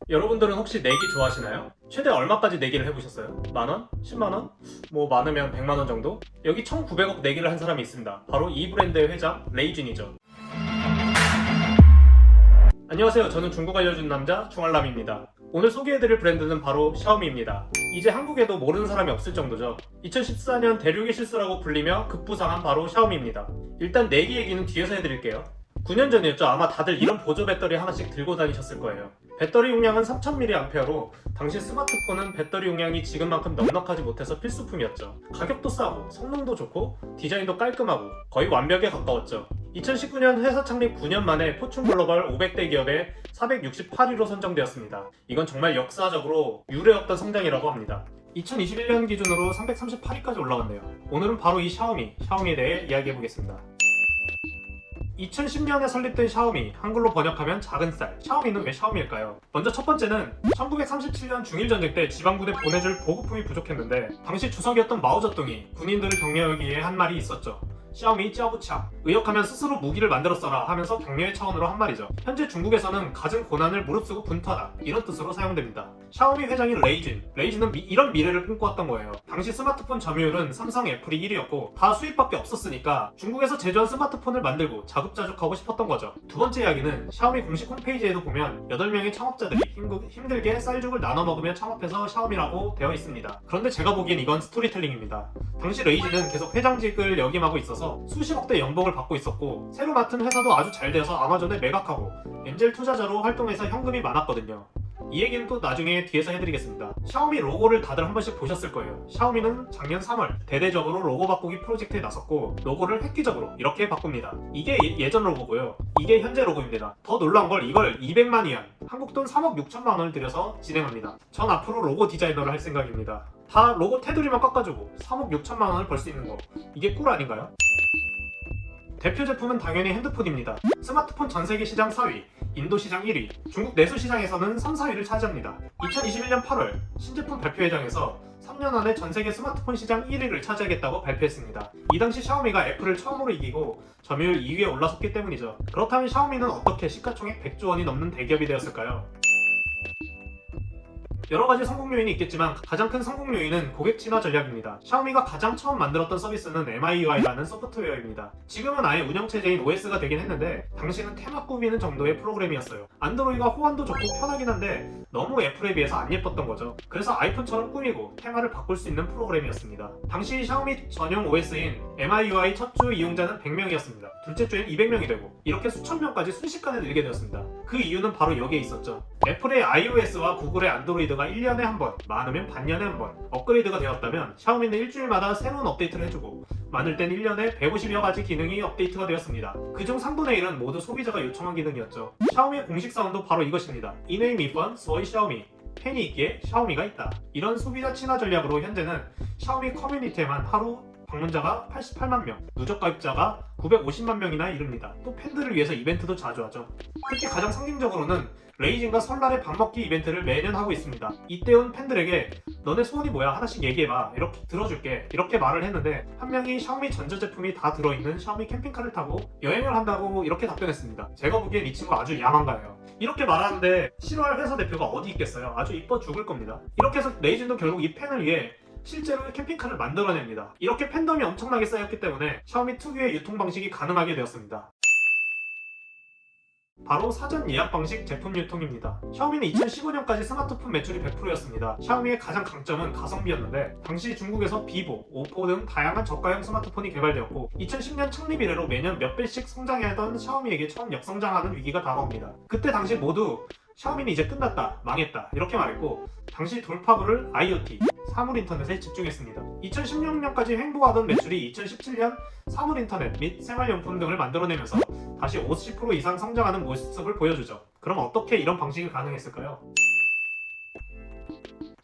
여러분들은 혹시 내기 좋아하시나요? 최대 얼마까지 내기를 해보셨어요? 만원? 10만원? 뭐 많으면 100만원 정도? 여기 1900억 내기를 한 사람이 있습니다. 바로 이 브랜드의 회장 레이준이죠. 안녕하세요. 저는 중국 알려준 남자 중알람입니다. 오늘 소개해드릴 브랜드는 바로 샤오미입니다. 이제 한국에도 모르는 사람이 없을 정도죠. 2014년 대륙의 실수라고 불리며 급부상한 바로 샤오미입니다. 일단 내기 얘기는 뒤에서 해드릴게요. 9년 전이었죠. 아마 다들 이런 보조 배터리 하나씩 들고 다니셨을 거예요. 배터리 용량은 3000mAh로 당시 스마트폰은 배터리 용량이 지금만큼 넉넉하지 못해서 필수품이었죠. 가격도 싸고 성능도 좋고 디자인도 깔끔하고 거의 완벽에 가까웠죠. 2019년 회사 창립 9년 만에 포춘 글로벌 500대 기업의 468위로 선정되었습니다. 이건 정말 역사적으로 유례 없던 성장이라고 합니다. 2021년 기준으로 338위까지 올라왔네요. 오늘은 바로 이 샤오미에 대해 이야기해보겠습니다. 2010년에 설립된 샤오미, 한글로 번역하면 작은 쌀. 샤오미는 왜 샤오미일까요? 먼저 첫 번째는 1937년 중일전쟁 때 지방부대 보내줄 보급품이 부족했는데 당시 주석이었던 마오쩌둥이 군인들을 격려하기 위해 한 말이 있었죠. 샤오미 쩌부차, 의역하면 스스로 무기를 만들어 써라 하면서 격려의 차원으로 한 말이죠. 현재 중국에서는 갖은 고난을 무릅쓰고 분투하다 이런 뜻으로 사용됩니다. 샤오미 회장인 레이준은 이런 미래를 꿈꿔왔던 거예요. 당시 스마트폰 점유율은 삼성, 애플이 1위였고 다 수입밖에 없었으니까 중국에서 제조한 스마트폰을 만들고 자급자족하고 싶었던 거죠. 두 번째 이야기는 샤오미 공식 홈페이지에도 보면 8명의 창업자들이 힘들게 쌀죽을 나눠 먹으며 창업해서 샤오미라고 되어 있습니다. 그런데 제가 보기엔 이건 스토리텔링입니다. 당시 레이준은 계속 회장직을 역임하고 있어서 수십억대 연봉을 받고 있었고 새로 맡은 회사도 아주 잘 돼서 아마존에 매각하고 엔젤 투자자로 활동해서 현금이 많았거든요. 이 얘기는 또 나중에 뒤에서 해드리겠습니다. 샤오미 로고를 다들 한 번씩 보셨을 거예요. 샤오미는 작년 3월 대대적으로 로고 바꾸기 프로젝트에 나섰고 로고를 획기적으로 이렇게 바꿉니다. 이게 예전 로고고요. 이게 현재 로고입니다. 더 놀라운 걸 이걸 200만 위안, 한국 돈 3억 6천만 원을 들여서 진행합니다. 전 앞으로 로고 디자이너를 할 생각입니다. 다 로고 테두리만 깎아주고 3억 6천만 원을 벌 수 있는 거, 이게 꿀 아닌가요? 대표 제품은 당연히 핸드폰입니다. 스마트폰 전세계 시장 4위, 인도 시장 1위, 중국 내수 시장에서는 3, 4위를 차지합니다. 2021년 8월 신제품 발표회장에서 3년 안에 전세계 스마트폰 시장 1위를 차지하겠다고 발표했습니다. 이 당시 샤오미가 애플을 처음으로 이기고 점유율 2위에 올라섰기 때문이죠. 그렇다면 샤오미는 어떻게 시가총액 100조 원이 넘는 대기업이 되었을까요? 여러가지 성공 요인이 있겠지만 가장 큰 성공 요인은 고객 친화 전략입니다. 샤오미가 가장 처음 만들었던 서비스는 MIUI라는 소프트웨어입니다. 지금은 아예 운영체제인 OS가 되긴 했는데 당시는 테마 꾸미는 정도의 프로그램이었어요. 안드로이드가 호환도 좋고 편하긴 한데 너무 애플에 비해서 안 예뻤던 거죠. 그래서 아이폰처럼 꾸미고 테마를 바꿀 수 있는 프로그램이었습니다. 당시 샤오미 전용 OS인 MIUI 첫 주 이용자는 100명이었습니다. 둘째 주엔 200명이 되고 이렇게 수천 명까지 순식간에 늘게 되었습니다. 그 이유는 바로 여기에 있었죠. 애플의 iOS와 구글의 안드로이드가 1년에 한 번, 많으면 반년에 한 번 업그레이드가 되었다면 샤오미는 일주일마다 새로운 업데이트를 해주고 많을 땐 1년에 150여 가지 기능이 업데이트가 되었습니다. 그중 3분의 1은 모두 소비자가 요청한 기능이었죠. 샤오미의 공식 사운도 바로 이것입니다. 이네임 이펀 소이 샤오미, 팬이 있기에 샤오미가 있다. 이런 소비자 친화 전략으로 현재는 샤오미 커뮤니티에만 하루 방문자가 88만 명, 누적 가입자가 950만 명이나 이릅니다. 또 팬들을 위해서 이벤트도 자주 하죠. 특히 가장 상징적으로는 레이진과 설날에 밥 먹기 이벤트를 매년 하고 있습니다. 이때 온 팬들에게 너네 소원이 뭐야? 하나씩 얘기해봐. 이렇게 들어줄게. 이렇게 말을 했는데 한 명이 샤오미 전자제품이 다 들어있는 샤오미 캠핑카를 타고 여행을 한다고 이렇게 답변했습니다. 제가 보기엔 이 친구 아주 야망가예요. 이렇게 말하는데 싫어할 회사 대표가 어디 있겠어요? 아주 이뻐 죽을 겁니다. 이렇게 해서 레이진도 결국 이 팬을 위해 실제로 캠핑카를 만들어냅니다. 이렇게 팬덤이 엄청나게 쌓였기 때문에 샤오미 특유의 유통 방식이 가능하게 되었습니다. 바로 사전 예약 방식 제품 유통입니다. 샤오미는 2015년까지 스마트폰 매출이 100%였습니다. 샤오미의 가장 강점은 가성비였는데 당시 중국에서 비보, 오포 등 다양한 저가형 스마트폰이 개발되었고 2010년 창립 이래로 매년 몇 배씩 성장하던 샤오미에게 처음 역성장하는 위기가 다가옵니다. 그때 당시 모두 샤오미는 이제 끝났다, 망했다 이렇게 말했고 당시 돌파구를 IoT, 사물인터넷에 집중했습니다. 2016년까지 횡보하던 매출이 2017년 사물인터넷 및 생활용품 등을 만들어내면서 다시 50% 이상 성장하는 모습을 보여주죠. 그럼 어떻게 이런 방식이 가능했을까요?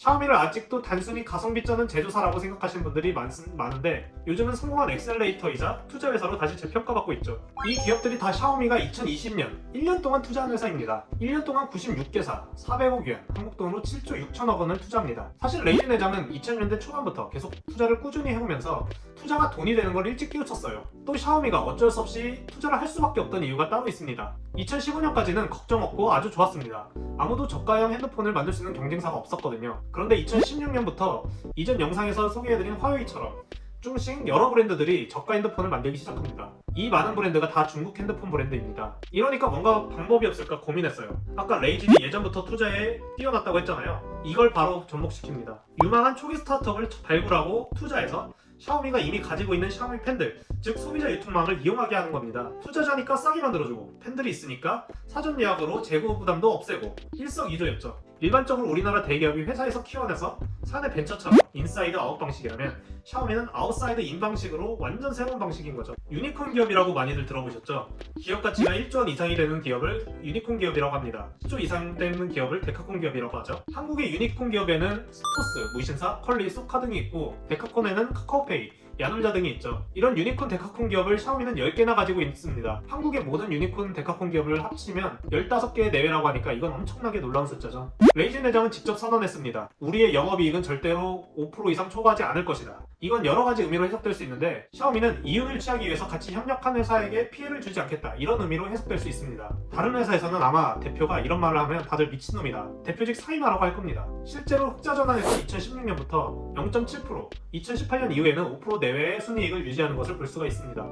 샤오미를 아직도 단순히 가성비 쩌는 제조사라고 생각하시는 분들이 많은데 요즘은 성공한 엑셀레이터이자 투자 회사로 다시 재평가받고 있죠. 이 기업들이 다 샤오미가 2020년 1년 동안 투자한 회사입니다. 1년 동안 96개사 400억 위안, 한국 돈으로 7조 6천억 원을 투자합니다. 사실 레이진 회장은 2000년대 초반부터 계속 투자를 꾸준히 해오면서 투자가 돈이 되는 걸 일찍 깨우쳤어요. 또 샤오미가 어쩔 수 없이 투자를 할 수밖에 없던 이유가 따로 있습니다. 2015년까지는 걱정 없고 아주 좋았습니다. 아무도 저가형 핸드폰을 만들 수 있는 경쟁사가 없었거든요. 그런데 2016년부터 이전 영상에서 소개해드린 화웨이처럼 조금씩 여러 브랜드들이 저가 핸드폰을 만들기 시작합니다. 이 많은 브랜드가 다 중국 핸드폰 브랜드입니다. 이러니까 뭔가 방법이 없을까 고민했어요. 아까 레이진이 예전부터 투자에 뛰어났다고 했잖아요. 이걸 바로 접목시킵니다. 유망한 초기 스타트업을 발굴하고 투자해서 샤오미가 이미 가지고 있는 샤오미 팬들, 즉 소비자 유통망을 이용하게 하는 겁니다. 투자자니까 싸게 만들어주고 팬들이 있으니까 사전 예약으로 재고 부담도 없애고 일석이조였죠. 일반적으로 우리나라 대기업이 회사에서 키워내서 사내 벤처처럼 인사이드 아웃 방식이라면 샤오미는 아웃사이드 인 방식으로 완전 새로운 방식인 거죠. 유니콘 기업이라고 많이들 들어보셨죠? 기업 가치가 1조 원 이상이 되는 기업을 유니콘 기업이라고 합니다. 10조 이상 되는 기업을 데카콘 기업이라고 하죠. 한국의 유니콘 기업에는 스토스, 무신사, 컬리, 소카 등이 있고 데카콘에는 카카오페이, 야놀자 등이 있죠. 이런 유니콘 데카콘 기업을 샤오미는 10개나 가지고 있습니다. 한국의 모든 유니콘 데카콘 기업을 합치면 15개 내외라고 하니까 이건 엄청나게 놀라운 숫자죠. 레이진 회장은 직접 선언했습니다. 우리의 영업이익은 절대로 5% 이상 초과하지 않을 것이다. 이건 여러 가지 의미로 해석될 수 있는데 샤오미는 이윤을 취하기 위해서 같이 협력한 회사에게 피해를 주지 않겠다, 이런 의미로 해석될 수 있습니다. 다른 회사에서는 아마 대표가 이런 말을 하면 다들 미친놈이다, 대표직 사임하라고 할 겁니다. 실제로 흑자 전환에서 2016년부터 0.7%, 2018년 이후에는 5% 내외의 순이익을 유지하는 것을 볼 수가 있습니다.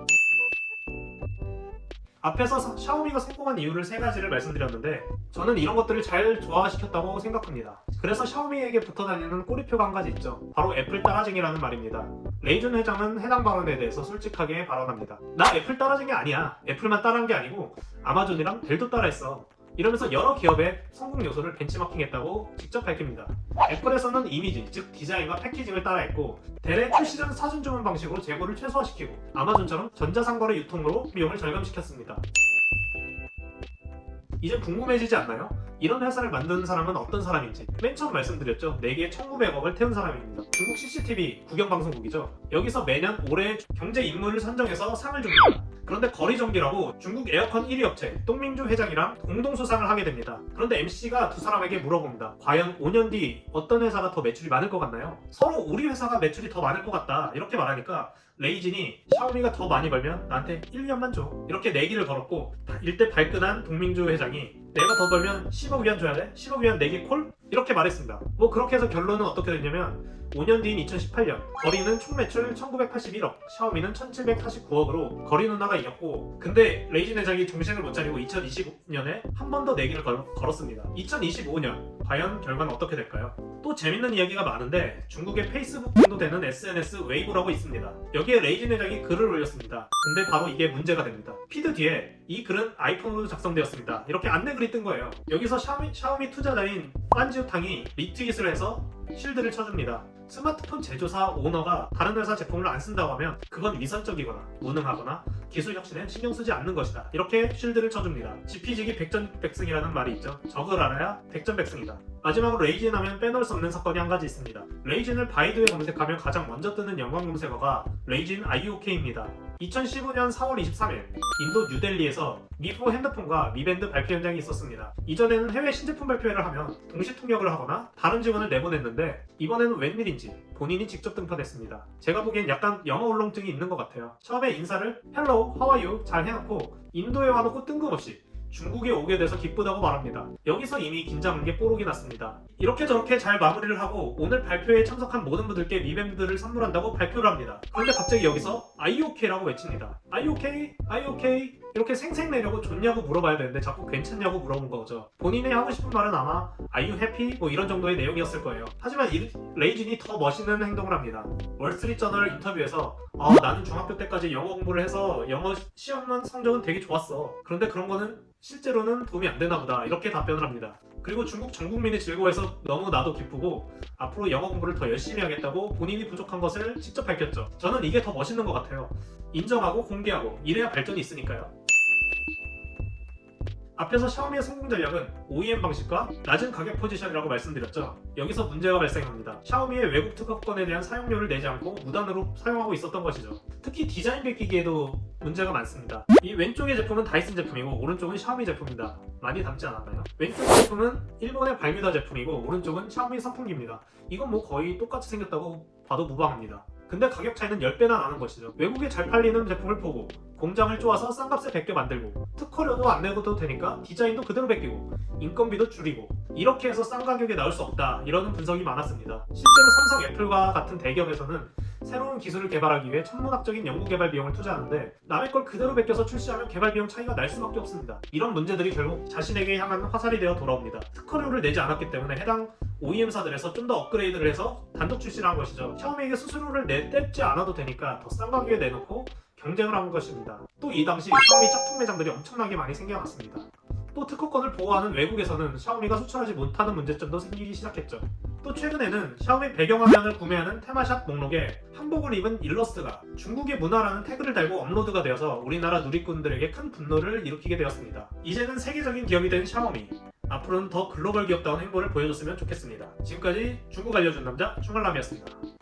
앞에서 샤오미가 성공한 이유를 3가지를 말씀드렸는데 저는 이런 것들을 잘 조화시켰다고 생각합니다. 그래서 샤오미에게 붙어다니는 꼬리표가 한 가지 있죠. 바로 애플 따라쟁이라는 말입니다. 레이준 회장은 해당 발언에 대해서 솔직하게 발언합니다. 나 애플 따라쟁이 아니야. 애플만 따라한 게 아니고 아마존이랑 델도 따라했어. 이러면서 여러 기업의 성공 요소를 벤치마킹했다고 직접 밝힙니다. 애플에서는 이미지, 즉 디자인과 패키징을 따라했고 델의 출시 전 사전 주문 방식으로 재고를 최소화시키고 아마존처럼 전자상거래 유통으로 비용을 절감시켰습니다. 이제 궁금해지지 않나요? 이런 회사를 만드는 사람은 어떤 사람인지. 맨 처음 말씀드렸죠. 4개에 1900억을 태운 사람입니다. 중국 CCTV 국영방송국이죠. 여기서 매년 올해의 경제 인물을 선정해서 상을 줍니다. 그런데 거리정비라고 중국 에어컨 1위 업체 똥민주 회장이랑 공동 수상을 하게 됩니다. 그런데 MC가 두 사람에게 물어봅니다. 과연 5년 뒤 어떤 회사가 더 매출이 많을 것 같나요? 서로 우리 회사가 매출이 더 많을 것 같다 이렇게 말하니까 레이진이 샤오미가 더 많이 벌면 나한테 1년만 줘, 이렇게 내기를 걸었고 이때 발끈한 동민주 회장이 내가 더 벌면 10억 위안 줘야 돼? 10억 위안 내기 콜? 이렇게 말했습니다. 뭐 그렇게 해서 결론은 어떻게 됐냐면 5년 뒤인 2018년 거리는 총 매출 1981억, 샤오미는 1749억으로 거리 누나가 이겼고 근데 레이진 회장이 정신을 못 차리고 2025년에 한 번 더 내기를 걸었습니다. 2025년 과연 결과는 어떻게 될까요? 또 재밌는 이야기가 많은데 중국의 페이스북 정도 되는 SNS 웨이보라고 있습니다. 여기에 레이진 회장이 글을 올렸습니다. 근데 바로 이게 문제가 됩니다. 피드 뒤에 이 글은 아이폰으로 작성되었습니다, 이렇게 안내글이 뜬 거예요. 여기서 샤오미 투자자인 판지우탕이 리트윗을 해서 실드를 쳐줍니다. 스마트폰 제조사 오너가 다른 회사 제품을 안 쓴다고 하면 그건 위선적이거나 무능하거나 기술 혁신에 신경 쓰지 않는 것이다, 이렇게 쉴드를 쳐줍니다. 지피지기 백전백승이라는 말이 있죠. 적을 알아야 백전백승이다. 마지막으로 레이진 하면 빼놓을 수 없는 사건이 한 가지 있습니다. 레이진을 바이두에 검색하면 가장 먼저 뜨는 연관 검색어가 레이진 IOK입니다. 2015년 4월 23일 인도 뉴델리에서 미포 핸드폰과 미밴드 발표 현장이 있었습니다. 이전에는 해외 신제품 발표회를 하면 동시 통역을 하거나 다른 직원을 내보냈는데 이번에는 웬일인지 본인이 직접 등판했습니다. 제가 보기엔 약간 영어 울렁증이 있는 것 같아요. 처음에 인사를 Hello, how are you? 잘 해놓고 인도에 와놓고 뜬금없이 중국에 오게 돼서 기쁘다고 말합니다. 여기서 이미 긴장한 게 뽀록이 났습니다. 이렇게 저렇게 잘 마무리를 하고 오늘 발표에 참석한 모든 분들께 미밴드를 선물한다고 발표를 합니다. 그런데 갑자기 여기서 IOK라고 외칩니다. IOK? IOK? 이렇게 생색 내려고 좋냐고 물어봐야 되는데 자꾸 괜찮냐고 물어본 거죠. 본인이 하고 싶은 말은 아마 Are you happy? 뭐 이런 정도의 내용이었을 거예요. 하지만 레이진이 더 멋있는 행동을 합니다. 월스트리트저널 인터뷰에서 나는 중학교 때까지 영어 공부를 해서 영어 시험만 성적은 되게 좋았어. 그런데 그런 거는 실제로는 도움이 안 되나 보다, 이렇게 답변을 합니다. 그리고 중국 전 국민이 즐거워해서 너무 나도 기쁘고 앞으로 영어 공부를 더 열심히 하겠다고 본인이 부족한 것을 직접 밝혔죠. 저는 이게 더 멋있는 것 같아요. 인정하고 공개하고 이래야 발전이 있으니까요. 앞에서 샤오미의 성공 전략은 OEM 방식과 낮은 가격 포지션이라고 말씀드렸죠. 여기서 문제가 발생합니다. 샤오미의 외국 특허권에 대한 사용료를 내지 않고 무단으로 사용하고 있었던 것이죠. 특히 디자인 베끼기에도 문제가 많습니다. 이 왼쪽의 제품은 다이슨 제품이고 오른쪽은 샤오미 제품입니다. 많이 닮지 않았나요? 왼쪽 제품은 일본의 발뮤다 제품이고 오른쪽은 샤오미 선풍기입니다. 이건 뭐 거의 똑같이 생겼다고 봐도 무방합니다. 근데 가격 차이는 10배나 나는 것이죠. 외국에 잘 팔리는 제품을 보고 공장을 쪼아서 싼 값에 베껴 만들고 특허료도 안 내고도 되니까 디자인도 그대로 베끼고 인건비도 줄이고 이렇게 해서 싼 가격에 나올 수 없다 이러는 분석이 많았습니다. 실제로 삼성, 애플과 같은 대기업에서는 새로운 기술을 개발하기 위해 천문학적인 연구 개발 비용을 투자하는데 남의 걸 그대로 베껴서 출시하면 개발 비용 차이가 날 수밖에 없습니다. 이런 문제들이 결국 자신에게 향한 화살이 되어 돌아옵니다. 특허료를 내지 않았기 때문에 해당 OEM사들에서 좀 더 업그레이드를 해서 단독 출시를 한 것이죠. 샤오미에게 수수료를 내지 않아도 되니까 더 싼 가격에 내놓고 경쟁을 한 것입니다. 또 이 당시 샤오미 짝퉁 매장들이 엄청나게 많이 생겨났습니다. 또 특허권을 보호하는 외국에서는 샤오미가 수출하지 못하는 문제점도 생기기 시작했죠. 또 최근에는 샤오미 배경화면을 구매하는 테마샵 목록에 한복을 입은 일러스트가 중국의 문화라는 태그를 달고 업로드가 되어서 우리나라 누리꾼들에게 큰 분노를 일으키게 되었습니다. 이제는 세계적인 기업이 된 샤오미, 앞으로는 더 글로벌 기업다운 행보를 보여줬으면 좋겠습니다. 지금까지 중국 알려준 남자 충알람이었습니다.